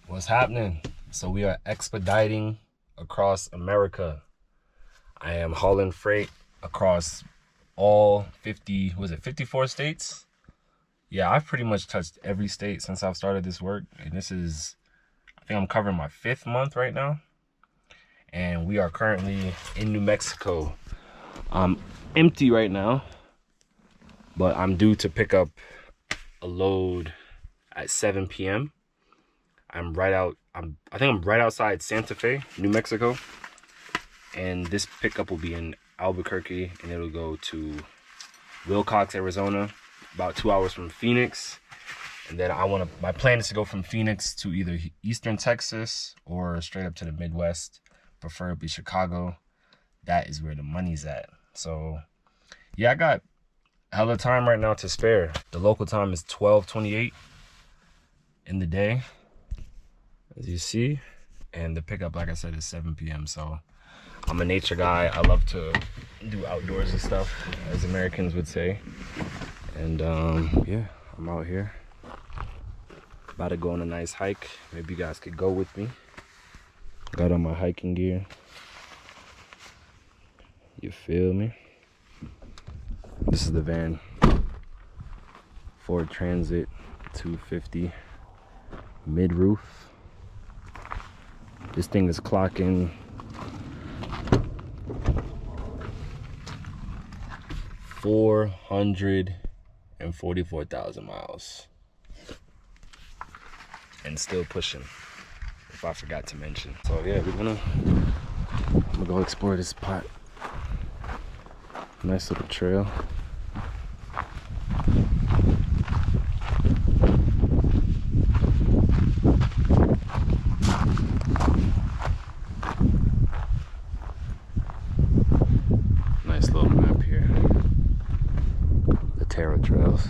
What's happening? So we are expediting across America. I am hauling freight across all 54 states? Yeah, I've pretty much touched every state since I've started this work. And I think I'm covering my 5th month right now. And we are currently in New Mexico. I'm empty right now, but I'm due to pick up a load at 7 p.m. I think I'm right outside Santa Fe, New Mexico. And this pickup will be in Albuquerque, and it'll go to Wilcox, Arizona, about 2 hours from Phoenix. And then my plan is to go from Phoenix to either Eastern Texas or straight up to the Midwest, preferably Chicago. That is where the money's at. So yeah, I got hella time right now to spare. The local time is 12:28 in the day, as you see. And the pickup, like I said, is 7 p.m. So I'm a nature guy. I love to do outdoorsy stuff, as Americans would say. And yeah, I'm out here. About to go on a nice hike. Maybe you guys could go with me. Got on my hiking gear. You feel me? This is the van. Ford Transit 250 mid-roof. This thing is clocking 444,000 miles. And still pushing, if I forgot to mention. So yeah, I'm gonna go explore this spot. Nice little trail. Nice little map here. The Terra Trails.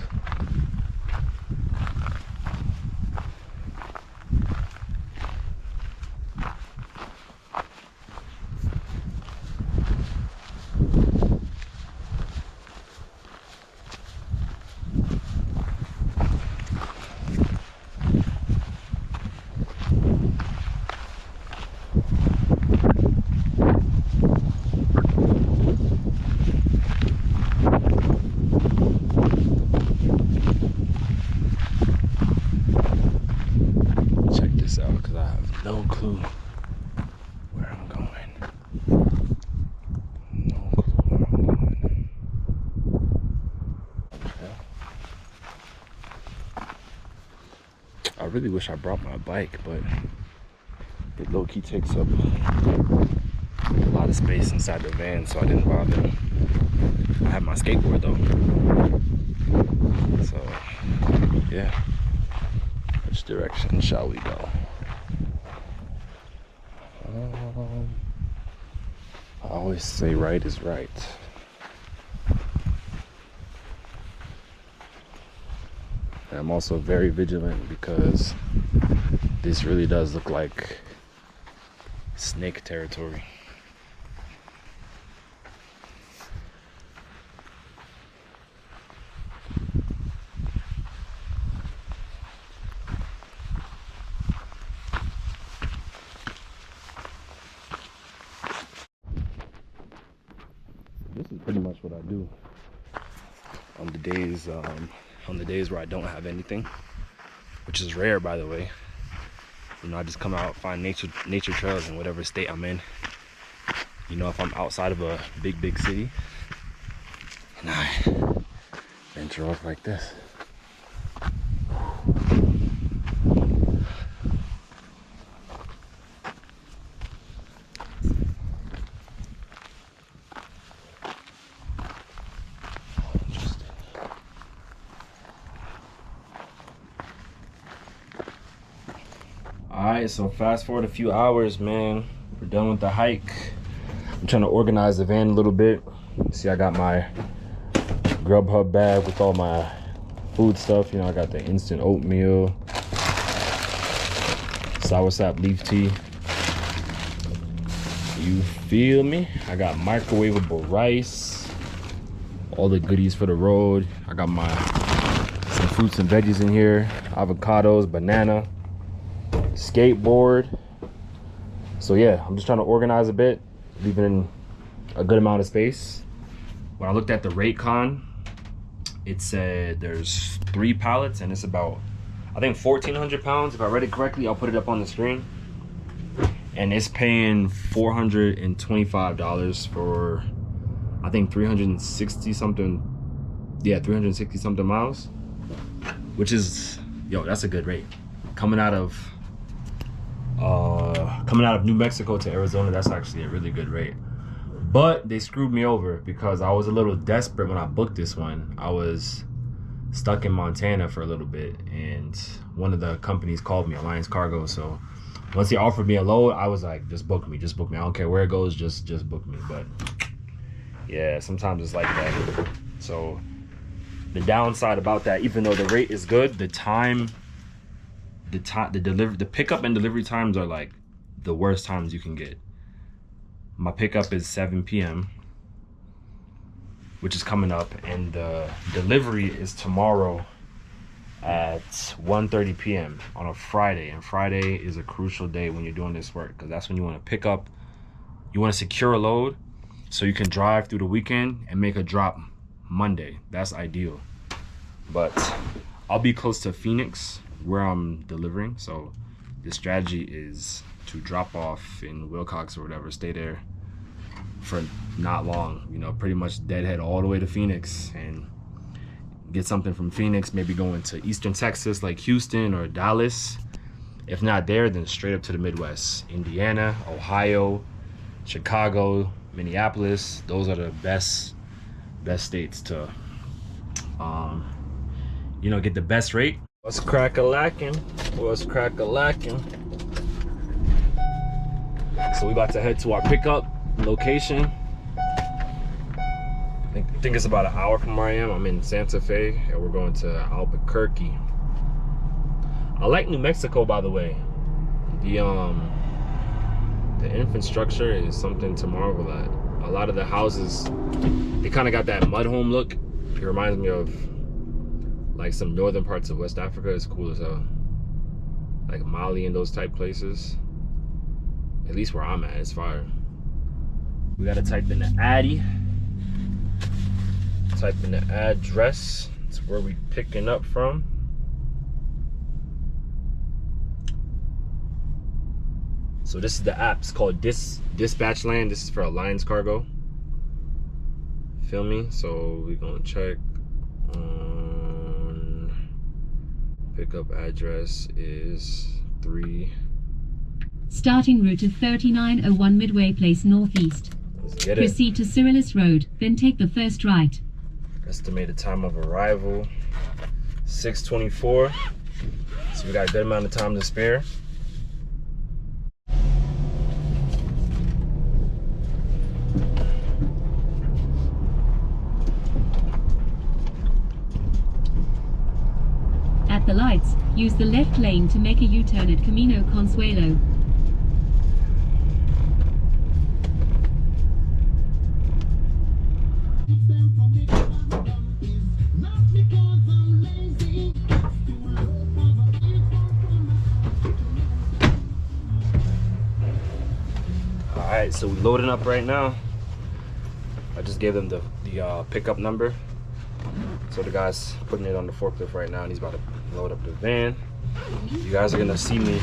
No clue where I'm going. No clue where I'm going. Okay. I really wish I brought my bike, but it low-key takes up a lot of space inside the van, so I didn't bother. I have my skateboard though. So yeah. Which direction shall we go? I always say right is right. And I'm also very vigilant because this really does look like snake territory. This is pretty much what I do on the days where I don't have anything, which is rare, by the way. You know, I just come out, find nature trails in whatever state I'm in. You know, if I'm outside of a big city, and I venture off like this. Alright, so fast forward a few hours, man. We're done with the hike. I'm trying to organize the van a little bit. See, I got my Grubhub bag with all my food stuff. You know, I got the instant oatmeal, soursop leaf tea. You feel me? I got microwavable rice, all the goodies for the road. I got some fruits and veggies in here, avocados, banana, skateboard. So yeah, I'm just trying to organize a bit, leaving a good amount of space. When I looked at the rate con, it said there's 3 pallets and it's about, I think 1,400 pounds. If I read it correctly, I'll put it up on the screen. And it's paying $425 for, I think 360 something. Yeah, 360 something miles, which is, yo, that's a good rate. Coming out of New Mexico to Arizona, that's actually a really good rate. But they screwed me over because I was a little desperate when I booked this one. I was stuck in Montana for a little bit, and one of the companies called me, Alliance Cargo. So once they offered me a load, I was like, just book me. I don't care where it goes, just book me. But yeah, sometimes it's like that. So the downside about that, even though the rate is good, the pickup and delivery times are like the worst times you can get. My pickup is 7 p.m., which is coming up, and the delivery is tomorrow at 1:30 p.m. on a Friday. And Friday is a crucial day when you're doing this work, because that's when you want to pick up, you want to secure a load so you can drive through the weekend and make a drop Monday. That's ideal. But I'll be close to Phoenix where I'm delivering, so the strategy is to drop off in Wilcox or whatever, stay there for not long, you know, pretty much deadhead all the way to Phoenix and get something from Phoenix, maybe going to Eastern Texas like Houston or Dallas. If not there, then straight up to the Midwest, Indiana, Ohio, Chicago, Minneapolis. Those are the best states to you know, get the best rate. What's crack-a-lackin'? So we about to head to our pickup location. I think it's about an hour from where I am. I'm in Santa Fe and we're going to Albuquerque. I like New Mexico, by the way. The infrastructure is something to marvel at. A lot of the houses, they kind of got that mud home look. It reminds me of like some northern parts of West Africa. It's cool as hell. Like Mali and those type places. At least where I'm at, it's fire. We gotta type in the Addy. Type in the address. It's where we picking up from. So this is the app. It's called Dispatch Land. This is for Alliance Cargo. Feel me? So we're gonna check on pickup address is 3. Starting route of 3901 Midway Place Northeast. Let's get it. Proceed to Cyrillus Road, then take the first right. Estimated time of arrival 6:24. So we got a good amount of time to spare. At the lights, use the left lane to make a U-turn at Camino Consuelo. Alright, so we're loading up right now. I just gave them the pickup number. So the guy's putting it on the forklift right now and he's about to load up the van. You guys are gonna see me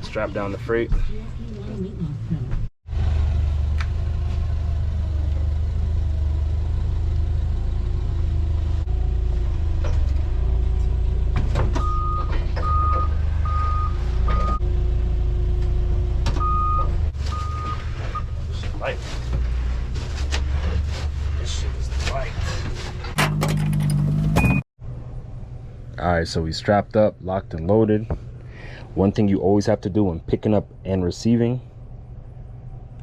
strap down the freight. Light. This shit is light. Alright, so we strapped up, locked and loaded. One thing you always have to do when picking up and receiving,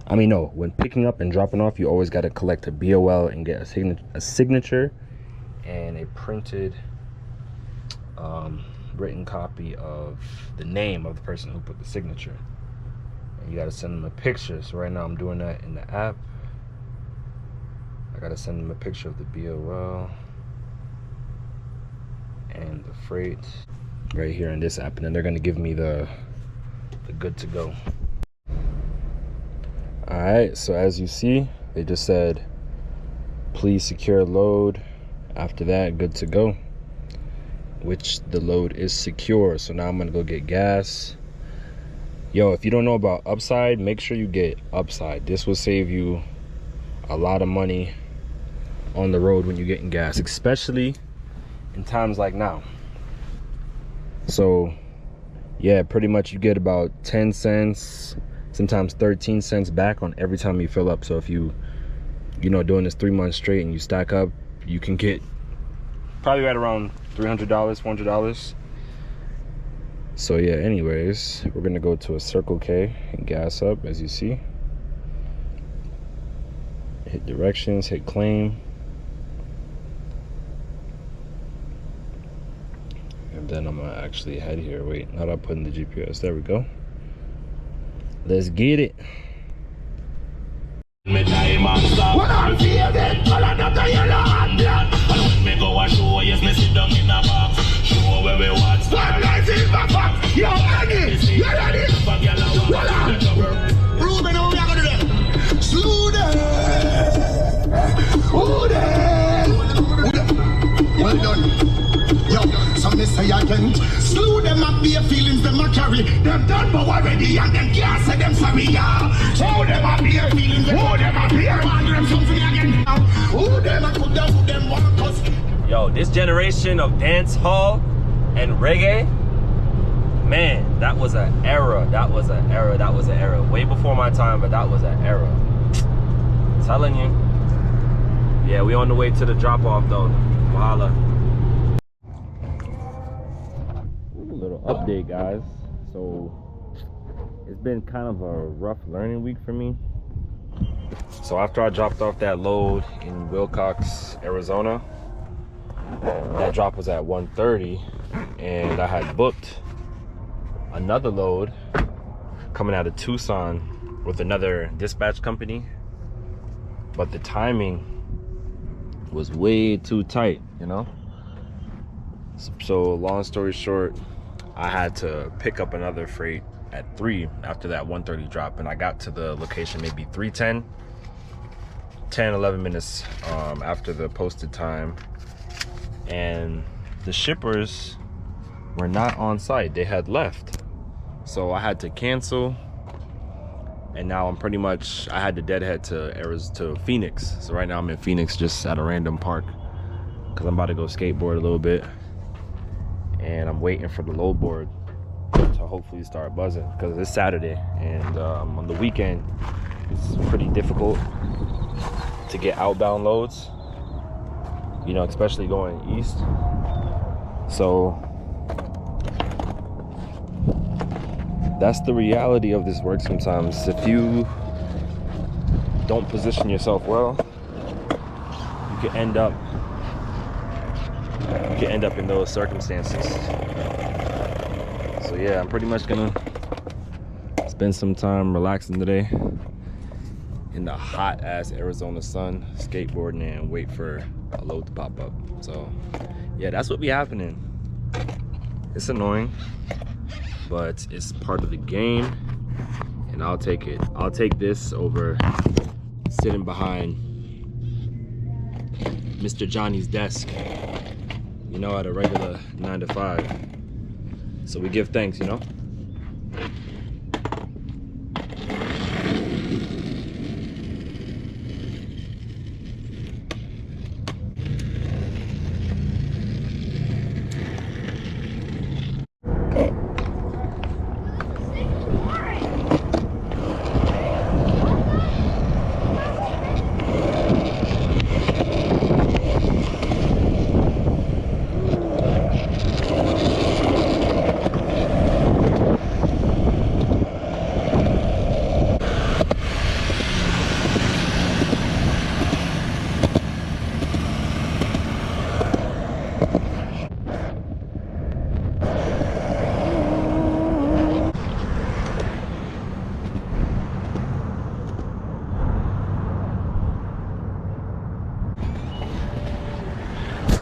when picking up and dropping off, you always got to collect a BOL and get a signature and a printed written copy of the name of the person who put the signature. And you got to send them a picture. So right now I'm doing that in the app. I got to send them a picture of the BOL and the freight right here in this app, and then they're going to give me the they're good to go. All right, so as you see, they just said, please secure load. After that, good to go, which the load is secure. So now I'm gonna go get gas. Yo, if you don't know about Upside, make sure you get Upside. This will save you a lot of money on the road when you're getting gas, especially in times like now. So yeah, pretty much you get about 10 cents, sometimes 13 cents back on every time you fill up. So if you know, doing this 3 months straight and you stack up, you can get probably right around $300, $400. So yeah, anyways, we're gonna go to a Circle K and gas up, as you see. Hit directions, hit claim. And then I'm gonna actually head here. Wait, how do I put in the GPS? There we go. Let's get it. Me diamond star. When I'm feeling, color not a yellow and black. And when me go a show, yes, me sit down in a box. Show where we watch. One life in my box. Yo, Annie, you ready? Hold on. Ruben, how we are gonna do that? Slew them. Who them? Well done. Yo, some me say again. Slew them up, be feelings them a carry. Them done but already and them can't say them sorry, yeah. Show them up, be feelings. Who them up here? Want them something again. Who them up, put them one cause. Yo, this generation of dance hall and reggae, man, that was an era. That was an era. That was an era. Way before my time, but that was an era. Telling you. Yeah, we on the way to the drop off though. Wahala. Little update, guys. So it's been kind of a rough learning week for me. So after I dropped off that load in Wilcox, Arizona, that drop was at 1:30, and I had booked another load coming out of Tucson with another dispatch company, but the timing was way too tight, you know. So long story short, I had to pick up another freight at 3 after that 1:30 drop, and I got to the location maybe 3:10, 11 minutes after the posted time, and the shippers were not on site. They had left, so I had to cancel, and now I'm pretty much, I had to deadhead to Phoenix. So right now I'm in Phoenix, just at a random park, because I'm about to go skateboard a little bit. And I'm waiting for the load board to hopefully start buzzing, because it's Saturday, and on the weekend it's pretty difficult to get outbound loads, you know, especially going east. So that's the reality of this work sometimes. If you don't position yourself well, you can end up in those circumstances. So yeah, I'm pretty much gonna spend some time relaxing today in the hot ass Arizona sun, skateboarding, and wait for a load to pop up. So yeah, that's what be happening. It's annoying, but it's part of the game, and I'll take it. I'll take this over sitting behind Mr. Johnny's desk, you know, at a regular 9 to 5. So we give thanks, you know.